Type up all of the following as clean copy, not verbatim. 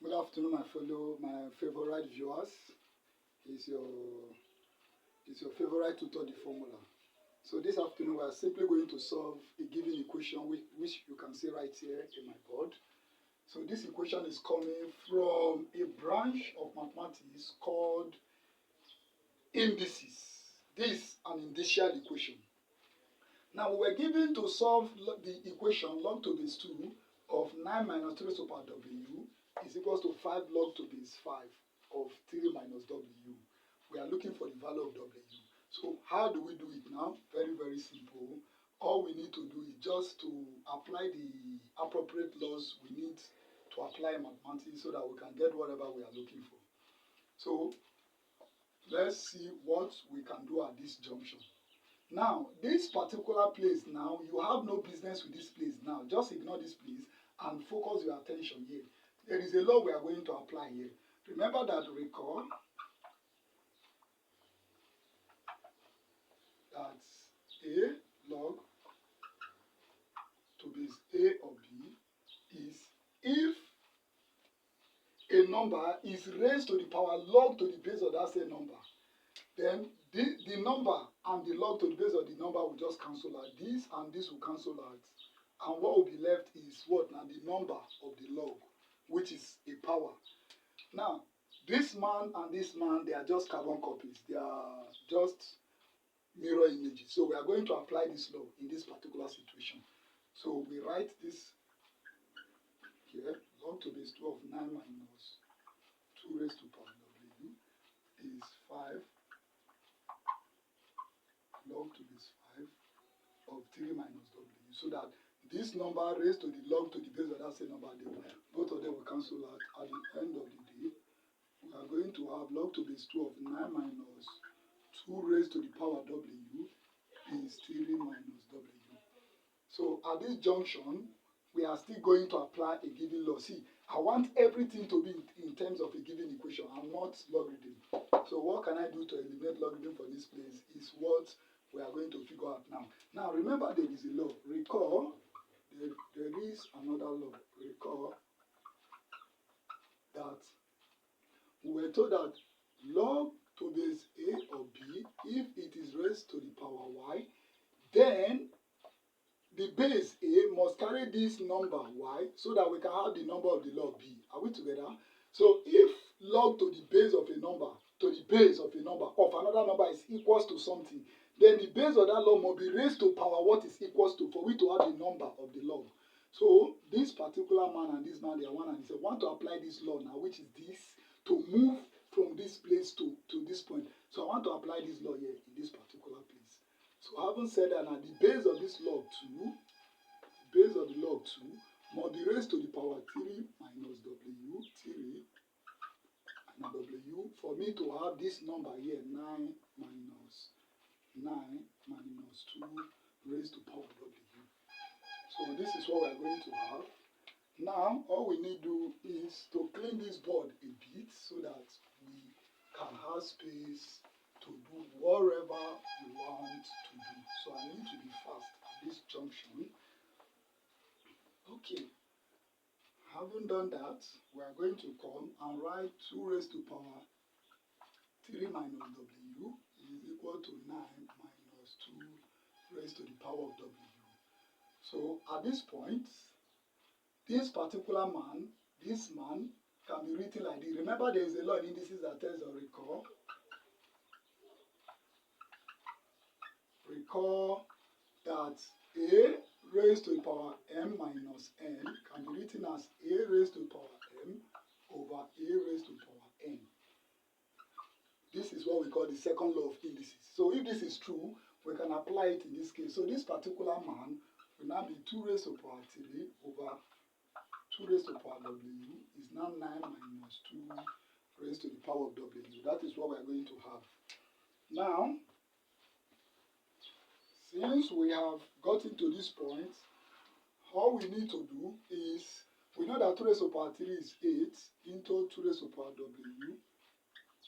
Good afternoon, my favorite viewers. Is your favorite tutor, the formula. So this afternoon we are simply going to solve a given equation which you can see right here in my board. So this equation is coming from a branch of mathematics called indices. This is an indicial equation. Now we were given to solve the equation log to base 2 of 9 minus 3 raised to power w is equals to 5 log to base 5 of 3 minus w. We are looking for the value of w. So how do we do it now? Very, very simple. All we need to do is just to apply the appropriate laws we need to apply in mathematics so that we can get whatever we are looking for. So let's see what we can do at this junction. Now, this particular place now, you have no business with this place now. Just ignore this place and focus your attention here. There is a law we are going to apply here. Remember that, recall that a log to base a or b is if a number is raised to the power log to the base of that same number, then the number and the log to the base of the number will just cancel out. This and this will cancel out. And what will be left is what? Now the number of the log, which is a power. Now, this man and this man, they are just carbon copies. They are just mirror images. So we are going to apply this law in this particular situation. So we write this here. Log to base 2 of 9 minus 2 raised to power w is 5 log to base 5 of 3 minus w, so that this number raised to the log to the base of that same number, both of them will cancel out. At the end of the day, we are going to have log to base 2 of 9 minus 2 raised to the power w is 3 minus w. So at this junction, we are still going to apply a given law. See, I want everything to be in terms of a given equation and not logarithm. So what can I do to eliminate logarithm for this place is what we are going to figure out now. Now remember, there is a law. Recall, there is another law. Recall that we were told that log to base a or b, if it is raised to the power y, then the base a must carry this number y so that we can have the number of the log b. Are we together? So if log to the base of a number, of another number is equals to something, then the base of that log must be raised to power what is equals to for we to have the number of the log. So this particular man and this man, they are one and the same. Want to apply this law now, which is this, to move from this place to this point. So I want to apply this law here in this particular place. So having said that, now the base of this log 2, must be raised to the power 3 minus w, 3 and w, for me to have this number here, 9 minus 2 raised to power w. So this is what we are going to have. Now, all we need to do is to clean this board a bit so that we can have space to do whatever we want to do. So I need to be fast at this junction. Okay. Having done that, we are going to come and write 2 raised to power 3 minus w is equal to 9 minus 2 raised to the power of w. So at this point, this particular man, can be written like this. Remember, there is a law in indices that tells us recall that a raised to the power m minus n can be written as a raised to the power m over a raised to the power n. This is what we call the second law of indices. So if this is true, we can apply it in this case. So this particular man will now be 2 raised to the power 3 over 2 raised to the power w is now 9 minus 2 raised to the power of w. That is what we are going to have. Now, since we have gotten to this point, all we need to do is, we know that 2 raised to the power 3 is 8 into 2 raised to the power w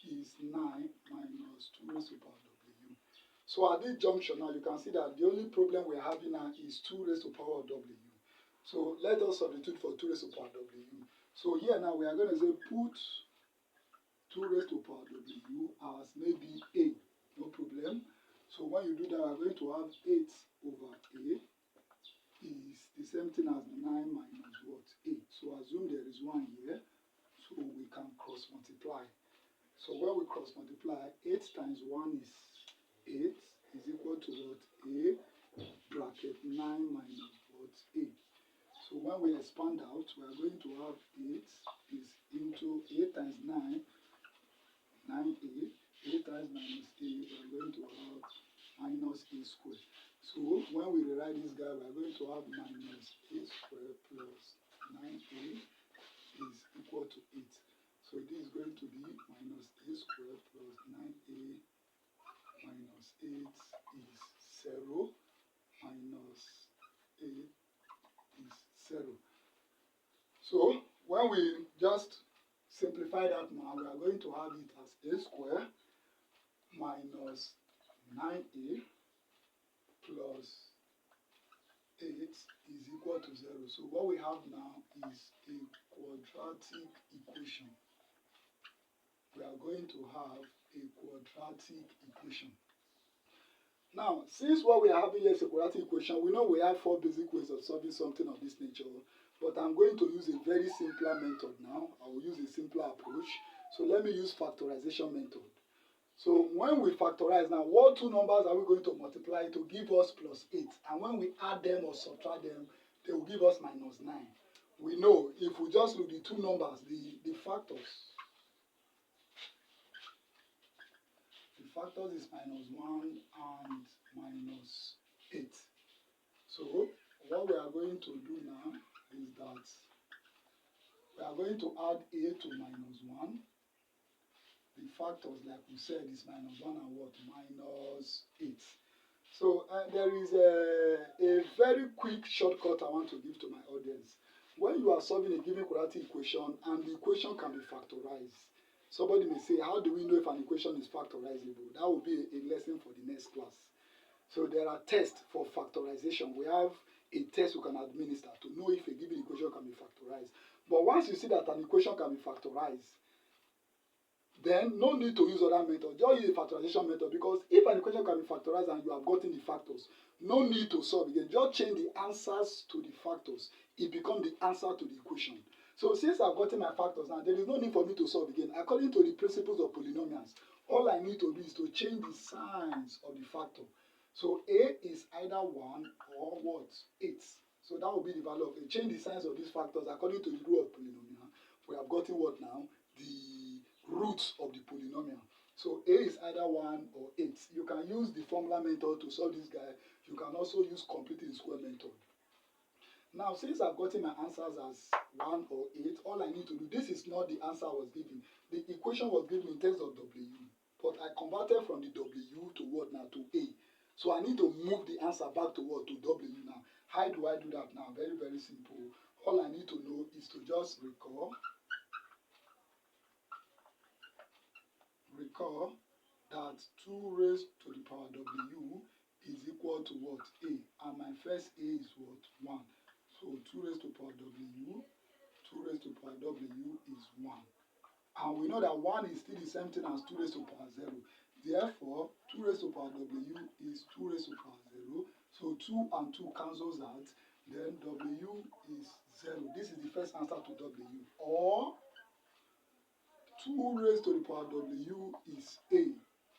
is 9 minus 2 raised to the power w. So at this junction now, you can see that the only problem we are having now is 2 raised to the power of w. So let us substitute for 2 raised to power W. So here now we are going to say put 2 raised to power W as maybe A. No problem. So when you do that, we are going to have 8 over A is the same thing as 9 minus what? 8. So assume there is 1 here. So we can cross multiply. So when we cross multiply, 8 times 1 is 8 is equal to what? A bracket 9 minus what? 8. So when we expand out, we are going to have 8 is into 8 times 9, 9a. 8 times minus a, we are going to have minus a squared. So when we rewrite this guy, we are going to have minus a squared plus 9a is equal to 8. So this is going to be minus a squared plus 9a minus 8 is 0. Minus 8 is 0. So when we just simplify that now, we are going to have it as a squared minus 9a plus 8 is equal to 0. So what we have now is a quadratic equation. We are going to have a quadratic equation. Now, since what we are having here is a quadratic equation, we know we have 4 basic ways of solving something of this nature. But I'm going to use a very simpler method now. I will use a simpler approach. So let me use factorization method. So when we factorize now, what 2 numbers are we going to multiply to give us plus 8? And when we add them or subtract them, they will give us minus 9. We know if we just look at the 2 numbers, the factors. The factors is minus 1 and minus 8. So what we are going to do now is that we are going to add a to minus 1. The factors, like we said, is minus 1 and what? Minus 8. So there is a very quick shortcut I want to give to my audience. When you are solving a given quadratic equation and the equation can be factorized, somebody may say, how do we know if an equation is factorizable? That will be a lesson for the next class. So there are tests for factorization. We have a test we can administer to know if a given equation can be factorized. But once you see that an equation can be factorized, then no need to use other method. Just use the factorization method, because if an equation can be factorized and you have gotten the factors, no need to solve again. Just change the answers to the factors. It becomes the answer to the equation. So since I've gotten my factors now, there is no need for me to solve again. According to the principles of polynomials, all I need to do is to change the signs of the factor. So a is either 1 or what? 8. So that will be the value of a. Change the signs of these factors according to the rule of polynomial. We have gotten what now? The roots of the polynomial. So a is either 1 or 8. You can use the formula method to solve this guy. You can also use completing square method. Now, since I've gotten my answers as 1 or 8, all I need to do, this is not the answer I was given. The equation was given in terms of W, but I converted from the W to what now? To A. So I need to move the answer back to what? To W now. How do I do that now? Very, very simple. All I need to know is to just recall that 2 raised to the power W is equal to what? A. And my first A is what? 1. So 2 raised to power W, 2 raised to power W is 1. And we know that 1 is still the same thing as 2 raised to power 0. Therefore, 2 raised to power W is 2 raised to power 0. So 2 and 2 cancels out. Then W is 0. This is the first answer to W. Or 2 raised to the power W is A.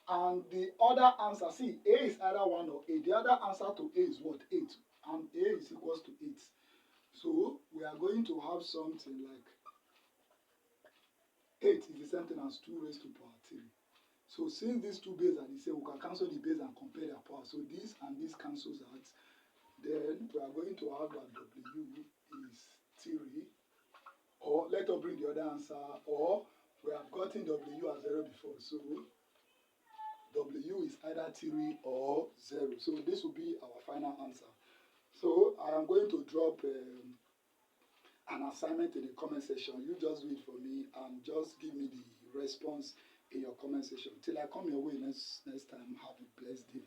And the other answer, see, A is either 1 or 8. The other answer to A is what? 8. And A is equals to 8. So we are going to have something like 8 is the same thing as 2 raised to power 3. So since these two bases are the same, we can cancel the base and compare their power. So this and this cancels out. Then we are going to have that W is 3. Or let us bring the other answer. Or we have gotten W as 0 before. So W is either 3 or 0. So this will be our final answer. So I am going to drop an assignment in the comment section. You just do it for me and just give me the response in your comment section. Till I come your way next time, have a blessed day.